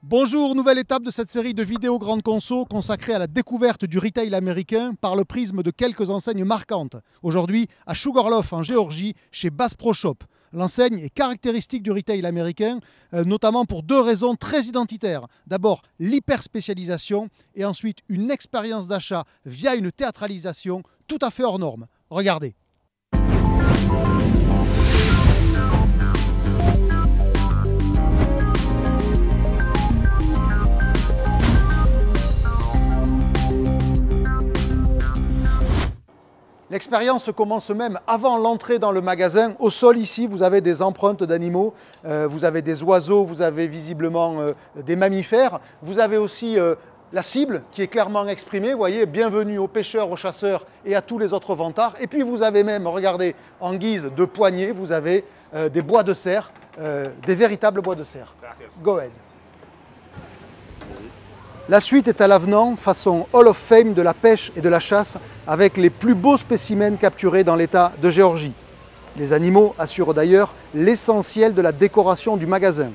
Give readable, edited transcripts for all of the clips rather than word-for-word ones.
Bonjour, nouvelle étape de cette série de vidéos Grande Conso consacrée à la découverte du retail américain par le prisme de quelques enseignes marquantes. Aujourd'hui, à Sugarloaf en Géorgie, chez Bass Pro Shop. L'enseigne est caractéristique du retail américain, notamment pour deux raisons très identitaires. D'abord, l'hyperspécialisation et ensuite une expérience d'achat via une théâtralisation tout à fait hors norme. Regardez. L'expérience commence même avant l'entrée dans le magasin. Au sol ici, vous avez des empreintes d'animaux, vous avez des oiseaux, vous avez visiblement des mammifères. Vous avez aussi la cible qui est clairement exprimée. Vous voyez, bienvenue aux pêcheurs, aux chasseurs et à tous les autres vantards. Et puis vous avez même, regardez, en guise de poignée, vous avez des bois de serre, des véritables bois de serre. Go ahead. La suite est à l'avenant, façon Hall of Fame de la pêche et de la chasse, avec les plus beaux spécimens capturés dans l'état de Géorgie. Les animaux assurent d'ailleurs l'essentiel de la décoration du magasin,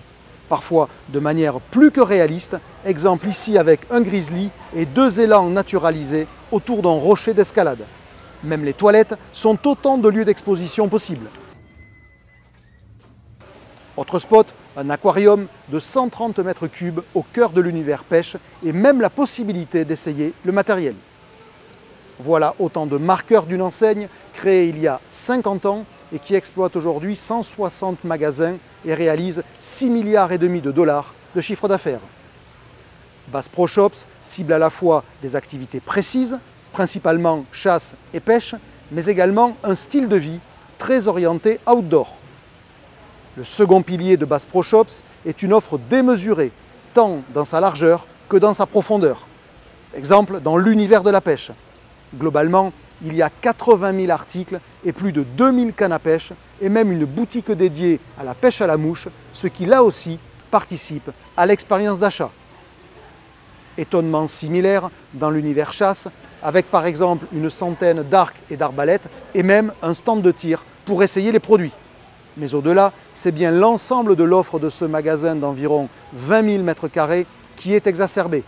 parfois de manière plus que réaliste, exemple ici avec un grizzly et deux élans naturalisés autour d'un rocher d'escalade. Même les toilettes sont autant de lieux d'exposition possibles. Autre spot, un aquarium de 130 mètres cubes au cœur de l'univers pêche et même la possibilité d'essayer le matériel. Voilà autant de marqueurs d'une enseigne créée il y a 50 ans et qui exploite aujourd'hui 160 magasins et réalise 6,5 milliards de dollars de chiffre d'affaires. Bass Pro Shops cible à la fois des activités précises, principalement chasse et pêche, mais également un style de vie très orienté outdoor. Le second pilier de Bass Pro Shops est une offre démesurée, tant dans sa largeur que dans sa profondeur. Exemple, dans l'univers de la pêche. Globalement, il y a 80 000 articles et plus de 2000 cannes à pêche et même une boutique dédiée à la pêche à la mouche, ce qui là aussi participe à l'expérience d'achat. Étonnement similaire dans l'univers chasse, avec par exemple une centaine d'arcs et d'arbalètes et même un stand de tir pour essayer les produits. Mais au-delà, c'est bien l'ensemble de l'offre de ce magasin d'environ 20 000 m² qui est exacerbé.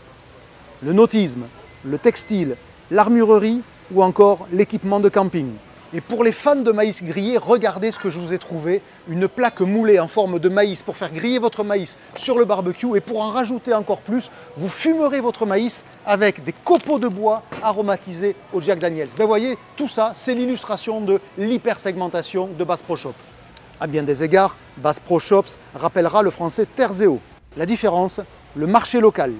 Le nautisme, le textile, l'armurerie ou encore l'équipement de camping. Et pour les fans de maïs grillé, regardez ce que je vous ai trouvé. Une plaque moulée en forme de maïs pour faire griller votre maïs sur le barbecue. Et pour en rajouter encore plus, vous fumerez votre maïs avec des copeaux de bois aromatisés au Jack Daniels. Ben voyez, tout ça, c'est l'illustration de l'hypersegmentation de Bass Pro Shop. À bien des égards, Bass Pro Shops rappellera le français terres et eaux. La différence, le marché local.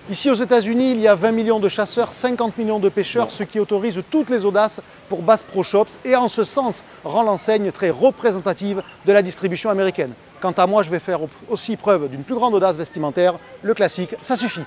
Ici aux États-Unis, il y a 20 millions de chasseurs, 50 millions de pêcheurs, ce qui autorise toutes les audaces pour Bass Pro Shops et en ce sens rend l'enseigne très représentative de la distribution américaine. Quant à moi, je vais faire aussi preuve d'une plus grande audace vestimentaire. Le classique, ça suffit.